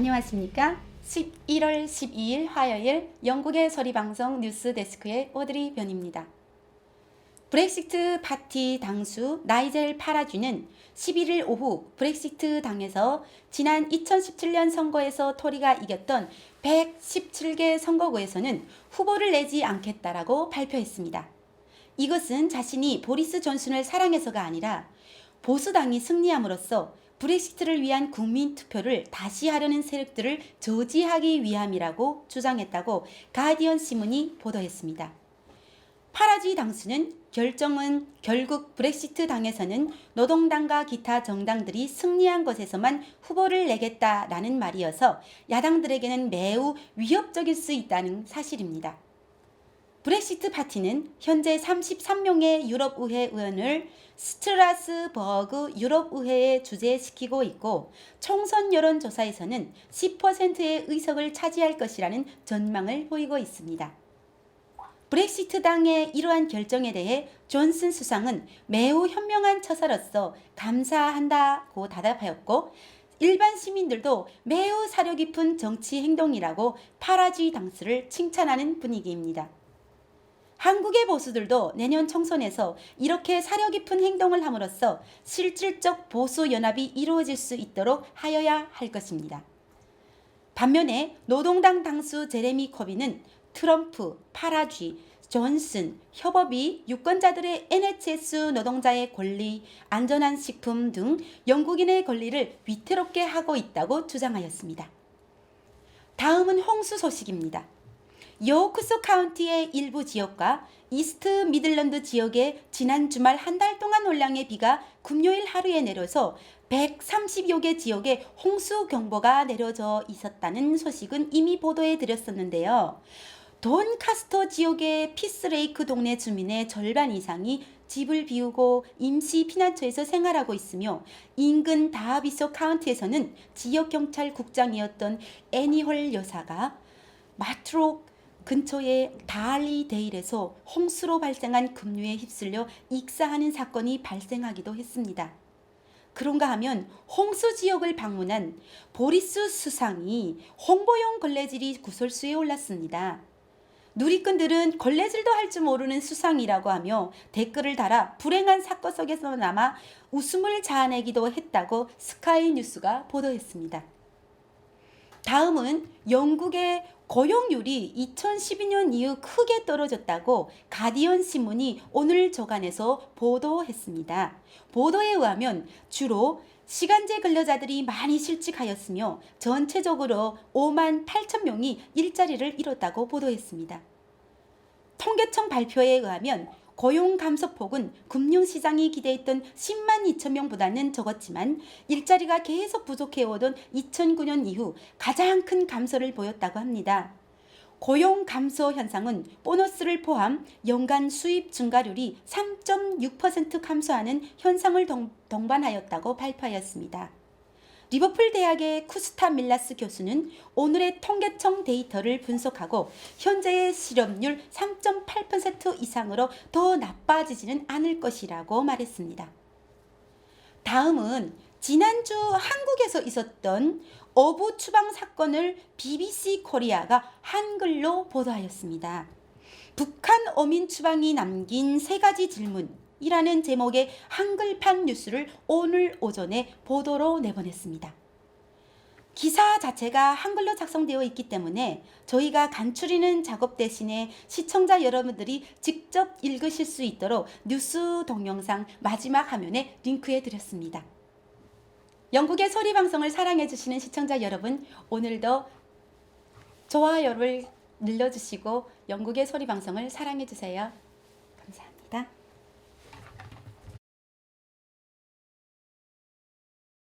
안녕하십니까? 11월 12일 화요일 영국의 소리방송 뉴스데스크의 오드리 변입니다. 브렉시트 파티 당수 나이젤 파라쥐는 11일 오후 브렉시트 당에서 지난 2017년 선거에서 토리가 이겼던 117개 선거구에서는 후보를 내지 않겠다라고 발표했습니다. 이것은 자신이 보리스 존슨을 사랑해서가 아니라 보수당이 승리함으로써 브렉시트를 위한 국민 투표를 다시 하려는 세력들을 저지하기 위함이라고 주장했다고 가디언 신문이 보도했습니다. 파라쥐 당수는 결정은 결국 브렉시트 당에서는 노동당과 기타 정당들이 승리한 것에서만 후보를 내겠다라는 말이어서 야당들에게는 매우 위협적일 수 있다는 사실입니다. 브렉시트 파티는 현재 33명의 유럽의회 의원을 스트라스버그 유럽의회에 주재시키고 있고 총선 여론조사에서는 10%의 의석을 차지할 것이라는 전망을 보이고 있습니다. 브렉시트 당의 이러한 결정에 대해 존슨 수상은 매우 현명한 처사로서 감사한다고 답하였고 일반 시민들도 매우 사려 깊은 정치 행동이라고 파라쥐 당수를 칭찬하는 분위기입니다. 한국의 보수들도 내년 총선에서 이렇게 사려 깊은 행동을 함으로써 실질적 보수 연합이 이루어질 수 있도록 하여야 할 것입니다. 반면에 노동당 당수 제레미 코빈은 트럼프, 파라쥐, 존슨, 협업이 유권자들의 NHS 노동자의 권리, 안전한 식품 등 영국인의 권리를 위태롭게 하고 있다고 주장하였습니다. 다음은 홍수 소식입니다. 요크스 카운티의 일부 지역과 이스트 미들랜드 지역에 지난 주말 한 달 동안 올량의 비가 금요일 하루에 내려서 130여 개 지역에 홍수 경보가 내려져 있었다는 소식은 이미 보도해 드렸었는데요. 돈카스터 지역의 피스레이크 동네 주민의 절반 이상이 집을 비우고 임시 피난처에서 생활하고 있으며 인근 다하비소 카운티에서는 지역경찰국장이었던 애니홀 여사가 마트록 근처의 달리데일에서 홍수로 발생한 급류에 휩쓸려 익사하는 사건이 발생하기도 했습니다. 그런가 하면 홍수 지역을 방문한 보리스 수상이 홍보용 걸레질이 구설수에 올랐습니다. 누리꾼들은 걸레질도 할 줄 모르는 수상이라고 하며 댓글을 달아 불행한 사건 속에서나마 웃음을 자아내기도 했다고 스카이 뉴스가 보도했습니다. 다음은 영국의 고용률이 2012년 이후 크게 떨어졌다고 가디언 신문이 오늘 저간에서 보도했습니다. 보도에 의하면 주로 시간제 근로자들이 많이 실직하였으며 전체적으로 5만 8천 명이 일자리를 잃었다고 보도했습니다. 통계청 발표에 의하면 고용 감소폭은 금융시장이 기대했던 10만 2천 명보다는 적었지만 일자리가 계속 부족해오던 2009년 이후 가장 큰 감소를 보였다고 합니다. 고용 감소 현상은 보너스를 포함 연간 수입 증가율이 3.6% 감소하는 현상을 동반하였다고 발표하였습니다. 리버풀 대학의 쿠스타 밀라스 교수는 오늘의 통계청 데이터를 분석하고 현재의 실업률 3.8% 이상으로 더 나빠지지는 않을 것이라고 말했습니다. 다음은 지난주 한국에서 있었던 어부 추방 사건을 BBC 코리아가 한글로 보도하였습니다. 북한 어민 추방이 남긴 3가지 질문 이라는 제목의 한글판 뉴스를 오늘 오전에 보도로 내보냈습니다. 기사 자체가 한글로 작성되어 있기 때문에 저희가 간추리는 작업 대신에 시청자 여러분들이 직접 읽으실 수 있도록 뉴스 동영상 마지막 화면에 링크해 드렸습니다. 영국의 소리방송을 사랑해 주시는 시청자 여러분, 오늘도 좋아요를 눌러주시고 영국의 소리방송을 사랑해 주세요.